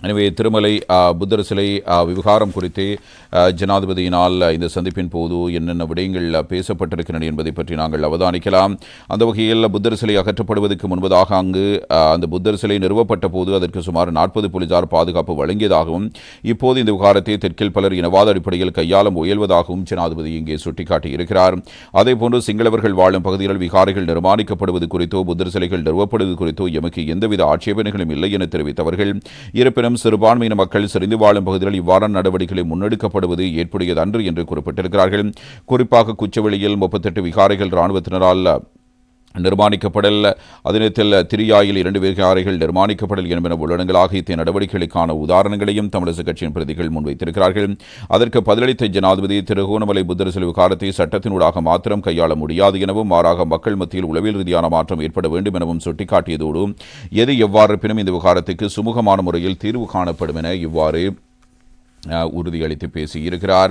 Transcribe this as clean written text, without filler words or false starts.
எனவே திருமலை புத்தர் சிலை விவகாரம் குறித்து ஜனாதிபதியினால் இந்த சந்திப்பின் போது என்னென்ன விடயங்கள் பேசப்பட்டிருக்கின்றன என்பதை பற்றி நாங்கள் அவதானிக்கலாம். அந்த வகையில் புத்தர் சிலை அகற்றப்படுவதற்கு முன்பதாக அங்கு அந்த புத்தர் சிலை நிறுவப்பட்ட போது அதற்கு சுமார் 40 போலீசார் பாதுகாப்பு வழங்கியதாகவும் இப்போது இந்த விவகாரத்தை தெற்கில் பலர் இனவாத அடிப்படையில் கையாள முயல்வதாகவும் ஜனாதிபதி இங்கே சுட்டிக்காட்டியிருக்கிறார். அதேபோன்று சிங்களவர்கள் வாழும் பகுதிகளில் விகாரைகள் நிர்மாணிக்கப்படுவது குறித்தோ புத்தர் சிலைகள் நிறுவப்படுவது குறித்தோ எமக்கு எந்தவித ஆட்சேபனைகளும் இல்லை என தெரிவித்தவர்கள், இருப்பினும் சிறுபான்மையின மக்கள் செறிந்து வாழும் பகுதிகளில் இவ்வாறான நடவடிக்கைகளை முன்னெடுக்கப்படுவது ஏற்புடையதன்று என்று குறிப்பிட்டிருக்கிறார்கள். குறிப்பாக குச்சவெளியில் 38 விகாரைகள் இராணுவத்தினரால் நிர்மாணிக்கப்படல், அதனத்தில் திரியாயில் 2 விகாரைகள் நிர்மாணிக்கப்படல் என்பன உள்ளடங்களாக இத்தகைய நடவடிக்கைகளுக்கான உதாரணங்களையும் தமிழரசுக் கட்சியின் பிரதிகள் முன்வைத்திருக்கிறார்கள். அதற்கு பதிலளித்த ஜனாதிபதி திருகோணமலை புத்தர் சிலை விகாரத்தை சட்டத்தினூடாக மாத்திரம் கையாள முடியாது எனவும், மாறாக மக்கள் மத்தியில் உளவியல் ரீதியான மாற்றம் ஏற்பட வேண்டும் எனவும் சுட்டிக்காட்டியதோடு எது எவ்வாறு இருப்பினும் இந்த விகாரத்துக்கு சுமூகமான முறையில் தீர்வு காணப்படும் என இவ்வாறு உறுதியளித்து பேசியிருக்கிறார்.